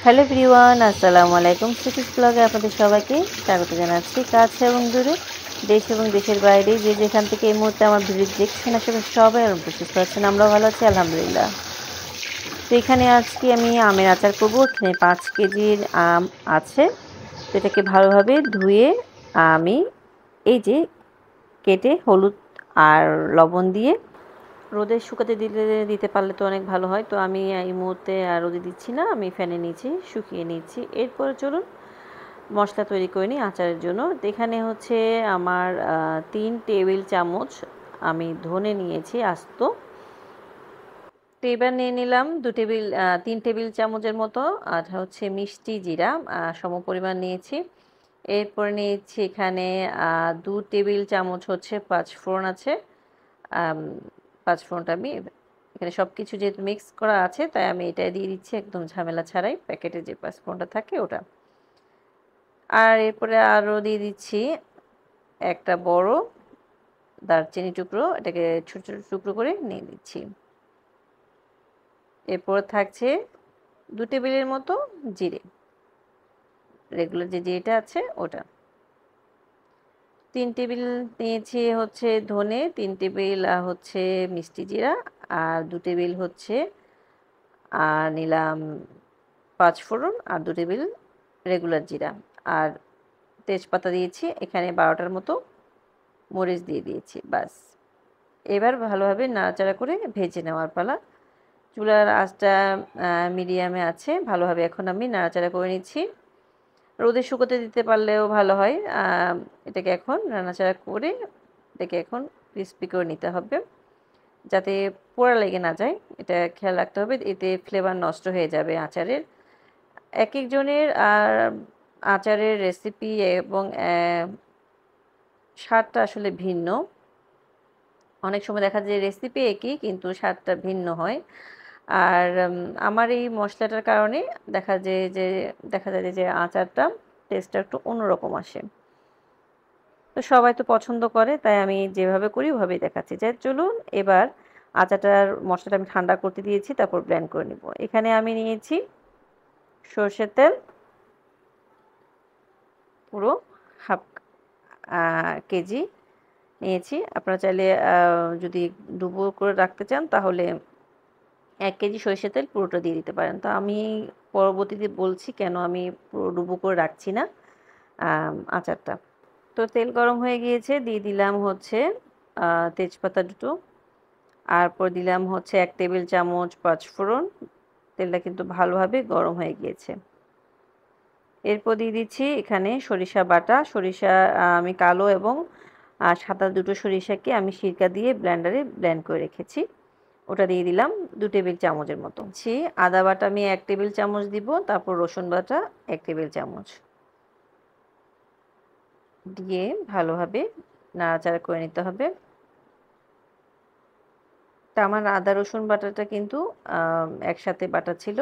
Hello everyone, আসসালামু আলাইকুম। Cities ব্লগে আপনাদের সবাইকে স্বাগত জানাচ্ছি। কাছে এবং দূরে, দেশ এবং দেশের বাইরে যে যেখান থেকে এই মুহূর্তে আমার ভিডিও দেখছেন, আশা করি সবাই সুস্থ আছেন। আমরাও ভালো আছি, আলহামদুলিল্লাহ। তো এখানে আজকে আমি আমের আচার করব। এখানে 5 কেজির আম আছে। তো এটাকে ভালোভাবে ধুয়ে আমি এই যে কেটে হলুদ আর লবণ দিয়ে রোদে শুকাতে দিতে পারলে তো অনেক ভালো হয়। তো আমি এই মুহূর্তে রোদে দিচ্ছি না, আমি ফ্যানে নিচে শুকিয়ে নিচ্ছি। এরপরে চলুন মশলা তৈরি করে নিই আচারের জন্য। এখানে হচ্ছে আমার 3 টেবিল চামচ আমি ধনে নিয়েছি আস্ত। তো এবার নিয়ে নিলাম 3 টেবিল চামচের মতো আর হচ্ছে মিষ্টি জিরা সমপরিমাণ নিয়েছি। এরপর নিয়েছি এখানে 2 টেবিল চামচ হচ্ছে পাঁচফোড়ন আছে। পাঁচফোড়নটা আমি এখানে সব কিছু যেহেতু মিক্স করা আছে, তাই আমি এটা দিয়ে দিচ্ছি একদম ঝামেলা ছাড়াই, প্যাকেটে যে পাঁচফোড়নটা থাকে ওটা। আর এরপরে আরও দিয়ে দিচ্ছি একটা বড় দারচিনি টুকরো, এটাকে ছোট ছোট টুকরো করে নিয়ে দিচ্ছি। এরপর থাকছে 2 টেবিলের মতো জিরে, রেগুলার যে জিরেটা আছে ওটা। 3 টেবিল নিয়েছি হচ্ছে ধনে, 3 টেবিল হচ্ছে মিষ্টি জিরা, আর 2 টেবিল হচ্ছে নিলাম পাঁচফোড়ন, আর 2 টেবিল রেগুলার জিরা, আর তেজপাতা দিয়েছি এখানে 12টার মতো, মরিচ দিয়ে দিয়েছি। বাস, এবার ভালোভাবে নাড়াচাড়া করে ভেজে নেওয়ার পালা। চুলার আঁচটা মিডিয়ামে আছে। ভালোভাবে এখন আমি নাড়াচাড়া করে নিচ্ছি। রোদে শুকোতে দিতে পারলেও ভালো হয়। এটাকে এখন নাড়াচাড়া করে এটাকে এখন ক্রিস্পি করে নিতে হবে, যাতে পোড়া লেগে না যায়। এটা খেয়াল রাখতে হবে, এতে ফ্লেভার নষ্ট হয়ে যাবে আচারের। এক একজনের আচারের রেসিপি এবং স্বাদটা আসলে ভিন্ন। অনেক সময় দেখা যায় রেসিপি একই কিন্তু স্বাদটা ভিন্ন হয়। আর আমার এই মশলাটার কারণে দেখা যায় যে আচারটা টেস্টটা একটু অন্যরকম আসে। তো সবাই তো পছন্দ করে, তাই আমি যেভাবে করি ওভাবেই দেখাচ্ছি। যে চলুন এবার আচারটার মশলাটা আমি ঠান্ডা করতে দিয়েছি, তারপর ব্লেন্ড করে নিব। এখানে আমি নিয়েছি সরষের তেল, পুরো হাফ কেজি নিয়েছি। আপনারা চাইলে যদি ডুবো করে রাখতে চান তাহলে 1 কেজি সরিষার তেল পুরোটা দিয়ে দিতে পারেন। তো আমি পরবর্তীতে বলছি কেন আমি পুরো ডুবো করে রাখছি না আচারটা। তো তেল গরম হয়ে গিয়েছে, দিয়ে দিলাম হচ্ছে তেজপাতা দুটো, তারপর দিলাম হচ্ছে 1 টেবিল চামচ পাঁচফোড়ন। তেলটা কিন্তু ভালোভাবে গরম হয়ে গিয়েছে। এরপর দিয়ে দিচ্ছি এখানে সরিষা বাটা। সরিষা আমি কালো এবং সাদা দুটো সরিষাকে আমি সিরকা দিয়ে ব্লেন্ডারে ব্লেন্ড করে রেখেছি, ওটা দিয়ে দিলাম 2 টেবিল চামচের মতো। আদা বাটা আমি 1 টেবিল চামচ দিব, তারপর রসুন বাটা 1 টেবিল চামচ দিয়ে ভালোভাবে নাড়াচাড়া করে নিতে হবে। তা আমার আদা রসুন বাটাটা কিন্তু একসাথে বাটা ছিল।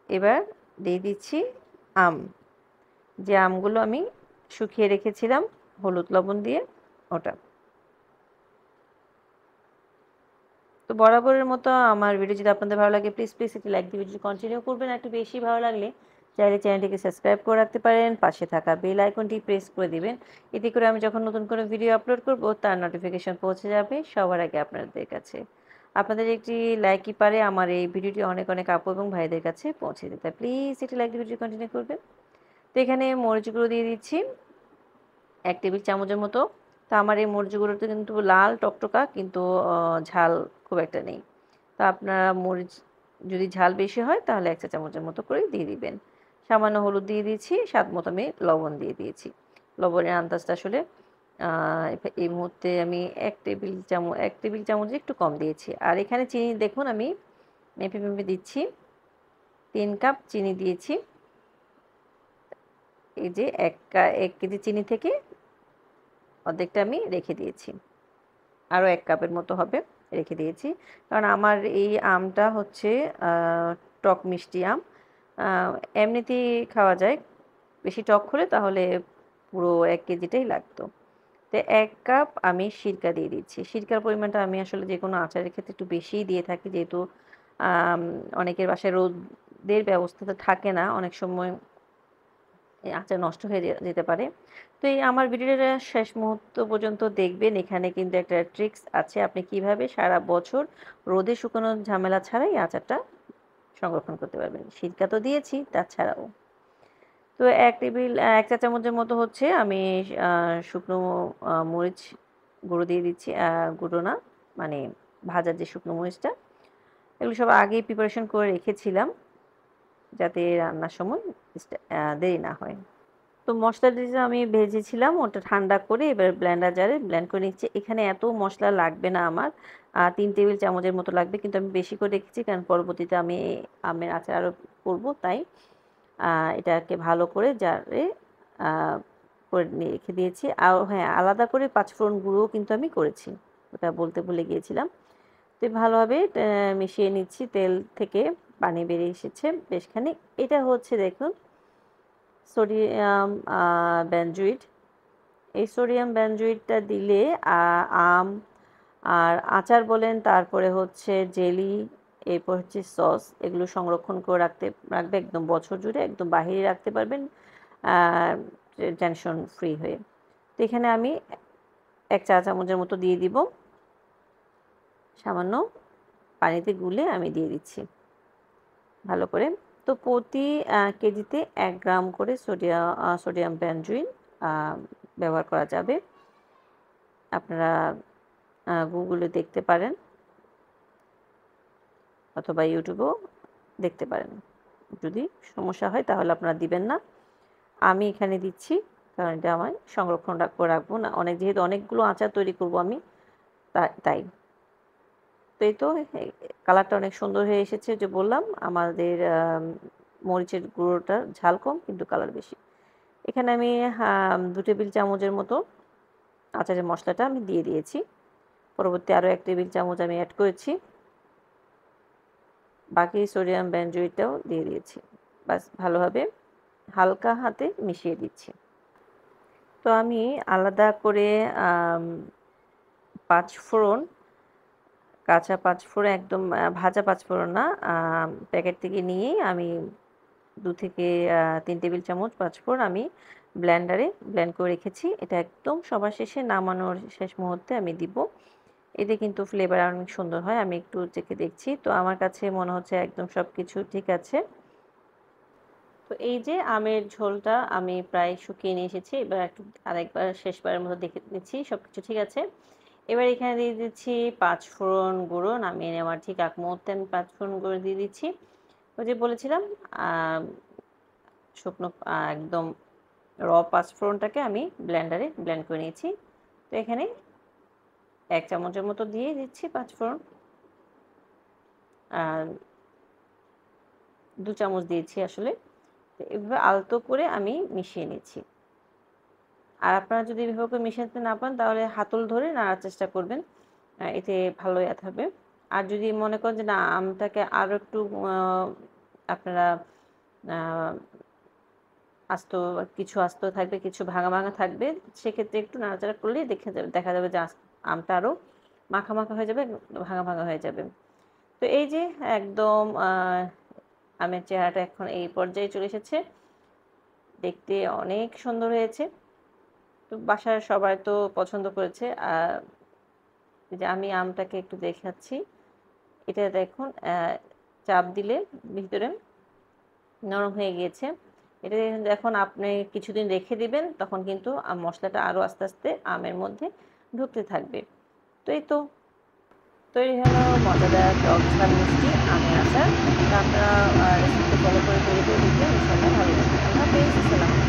এবার দিয়ে দিচ্ছি আম, যে আমগুলো আমি শুকিয়ে রেখেছিলাম হলুদ লবণ দিয়ে, ওটা। তো বরাবরের মতো আমার ভিডিও যদি আপনাদের ভালো লাগে, প্লিজ একটি লাইক দিয়ে ভিডিও কন্টিনিউ করবেন। একটু বেশি ভালো লাগলে চাইলে চ্যানেলটিকে সাবস্ক্রাইব করে রাখতে পারেন, পাশে থাকা বেল আইকনটি প্রেস করে দিবেন। এতে করে আমি যখন নতুন কোনো ভিডিও আপলোড করব তার নোটিফিকেশন পৌঁছে যাবে সবার আগে আপনাদের কাছে। আপনাদের একটি লাইকই পারে আমার এই ভিডিওটি অনেক অনেক আপু এবং ভাইদের কাছে পৌঁছে দিতে। প্লিজ একটি লাইক দিয়ে ভিডিও কন্টিনিউ করবেন। তো এখানে মরিচ গুঁড়ো দিয়ে দিচ্ছি 1 টেবিল চামচের মতো। তো আমার এই মরিচ গুঁড়োটা কিন্তু লাল টকটকা, কিন্তু ঝাল খুব একটা নেই। তো আপনারা মরিচ যদি ঝাল বেশি হয় তাহলে 1 চা চামচের মতো করে দিয়ে দিবেন। সামান্য হলুদ দিয়ে দিয়েছি, স্বাদ মতো আমি লবণ দিয়ে দিয়েছি। লবণের আন্দাজটা আসলে এই মুহূর্তে আমি 1 টেবিল চামচ একটু কম দিয়েছি। আর এখানে চিনি দেখুন আমি মেপে দিচ্ছি। 3 কাপ চিনি দিয়েছি। এই যে 1 কেজি চিনি থেকে অর্ধেকটা আমি রেখে দিয়েছি। আরও 1 কাপের মতো হবে, রেখে দিয়েছি। কারণ আমার এই আমটা হচ্ছে টক মিষ্টি আম। এমনিতেই খাওয়া যায়, বেশি টক হলে তাহলে পুরো 1 কেজিটাই লাগতো। তো 1 কাপ আমি সিরকা দিয়ে দিচ্ছি। সিরকার পরিমাণটা আমি আসলে যেকোনো আচারের ক্ষেত্রে একটু বেশিই দিয়ে থাকি, যেহেতু অনেকের বাসায় রোদ দের ব্যবস্থাটা থাকে না, অনেক সময় এই আচার নষ্ট হয়ে যেতে পারে। তো এই আমার ভিডিওটা শেষ মুহূর্ত পর্যন্ত দেখবেন। এখানে কিন্তু একটা ট্রিক্স আছে, আপনি কিভাবে সারা বছর রোদে শুকানোর ঝামেলা ছাড়াই আচারটা সংরক্ষণ করতে পারবেন। সিরকা তো দিয়েছি, তাছাড়াও। তো ১ চা চামচের মতো হচ্ছে আমি শুকনো মরিচ গুঁড়ো দিয়ে দিচ্ছি। গুঁড়ো না, মানে ভাজার যে শুকনো মরিচটা, এগুলো সব আগেই প্রিপারেশন করে রেখেছিলাম, যাতে রান্নার সময় দেরি না হয়। তো মশলাটা যে আমি ভেজেছিলাম ওটা ঠান্ডা করে এবার ব্লেন্ডার জারে ব্লেন্ড করে নিচ্ছি। এখানে এত মশলা লাগবে না আমার, ৩ টেবিল চামচের মতো লাগবে, কিন্তু আমি বেশি করে রেখেছি কারণ পরবর্তীতে আমি আমের আচার আরও করবো, তাই এটাকে ভালো করে জারে করে রেখে দিয়েছি। আর হ্যাঁ, আলাদা করে পাঁচফোড়ন গুঁড়োও কিন্তু আমি করেছি, ওটা বলতে ভুলে গিয়েছিলাম। তো ভালোভাবে মিশিয়ে নিচ্ছি, তেল থেকে পানি বেরিয়ে এসেছে বেশখানি। এটা হচ্ছে দেখুন সোডিয়াম বেনজুইট। এই সোডিয়াম বেনজুইটটা দিলে আম আর আচার বলেন, তারপরে হচ্ছে জেলি, এরপর হচ্ছে সস, এগুলো সংরক্ষণ করে রাখবে একদম বছর জুড়ে, একদম বাহিরে রাখতে পারবেন টেনশন ফ্রি হয়ে। তো এখানে আমি 1 চা চামচের মতো দিয়ে দিব, সামান্য পানিতে গুলে আমি দিয়ে দিচ্ছি ভালো করে। তো প্রতি কেজিতে 1 গ্রাম করে সোডিয়াম বেনজুইন ব্যবহার করা যাবে। আপনারা গুগলে দেখতে পারেন অথবা ইউটিউবেও দেখতে পারেন। যদি সমস্যা হয় তাহলে আপনারা দিবেন না, আমি এখানে দিচ্ছি কারণ এটা আমার সংরক্ষণ করে রাখবো না, যেহেতু অনেকগুলো আচার তৈরি করব আমি, তাই। তো এই তো কালারটা অনেক সুন্দর হয়ে এসেছে, যে বললাম আমাদের মরিচের গুঁড়োটার ঝাল কম কিন্তু কালার বেশি। এখানে আমি 2 টেবিল চামচের মতো আচারের মশলাটা আমি দিয়ে দিয়েছি। পরবর্তী আরও 1 টেবিল চামচ আমি অ্যাড করেছি, বাকি সোডিয়াম বেনজুইটটাও দিয়ে দিয়েছি। বাস ভালোভাবে হালকা হাতে মিশিয়ে দিচ্ছি। তো আমি আলাদা করে পাঁচফোড়ন, কাঁচা পাঁচফোড়ন, একদম ভাজা পাঁচফোড়ন না, প্যাকেট থেকে নিয়েই আমি 2 থেকে 3 টেবিল চামচ পাঁচফোড়ন আমি ব্লেন্ডারে ব্লেন্ড করে রেখেছি। এটা একদম সবার শেষে নামানোর শেষ মুহূর্তে আমি দিব। এতে কিন্তু ফ্লেভার অনেক সুন্দর হয়। আমি একটু চেখে দেখছি, তো আমার কাছে মনে হচ্ছে একদম সব কিছু ঠিক আছে। তো এই যে আমের ঝোলটা আমি প্রায় শুকিয়ে নিয়ে এসেছি, এবার একটু আরেকবার শেষবারের মতো দেখে নিচ্ছি সব কিছু ঠিক আছে। এবার এখানে দিয়ে দিচ্ছি পাঁচফোড়ন গুঁড়ো, নামিয়ে নেওয়ার ঠিক আগ মুহূর্তে আমি পাঁচফোড়ন গুঁড়ো দিয়ে দিচ্ছি। ওই যে বলেছিলাম শুকনো একদম পাঁচফোড়নটাকে আমি ব্লেন্ডারে ব্লেন্ড করে নিয়েছি। তো এখানে 1 চামচের মতো দিয়ে দিচ্ছি পাঁচফোড়ন, আর 2 চামচ দিয়েছি আসলে। তো এভাবে আলতো করে আমি মিশিয়ে নিচ্ছি। আর আপনারা যদি এভাবে করে মিশাতে না পারেন তাহলে হাতল ধরে নাড়ার চেষ্টা করবেন, এতে ভালো হবে। আর যদি মনে করেন যে না, আমটাকে আরও একটু আপনারা আস্ত থাকবে, কিছু ভাঙা ভাঙা থাকবে, সেক্ষেত্রে একটু নাড়াচাড়া করলেই দেখা যাবে যে আমটা আরও মাখা মাখা হয়ে যাবে, ভাঙা ভাঙা হয়ে যাবে। তো এই যে একদম আমের চেহারাটা এখন এই পর্যায়ে চলে এসেছে, দেখতে অনেক সুন্দর হয়েছে। তো বাসার সবাই তো পছন্দ করেছে। আর যে আমি আমটাকে একটু দেখাচ্ছি, এটা দেখুন চাপ দিলে ভিতরে নরম হয়ে গিয়েছে। এটা এখন আপনি কিছুদিন রেখে দিবেন, তখন কিন্তু মশলাটা আরও আস্তে আস্তে আমের মধ্যে ঢুকতে থাকবে। তো এই তো তৈরি হলো মজাদার টক ঝাল মিষ্টি আমের আচার। আপনারা রেসিপি ফলো করে তৈরি করে দিতে ইনশাআল্লাহ ভালো লাগবে। আল্লাহ হাফেজ।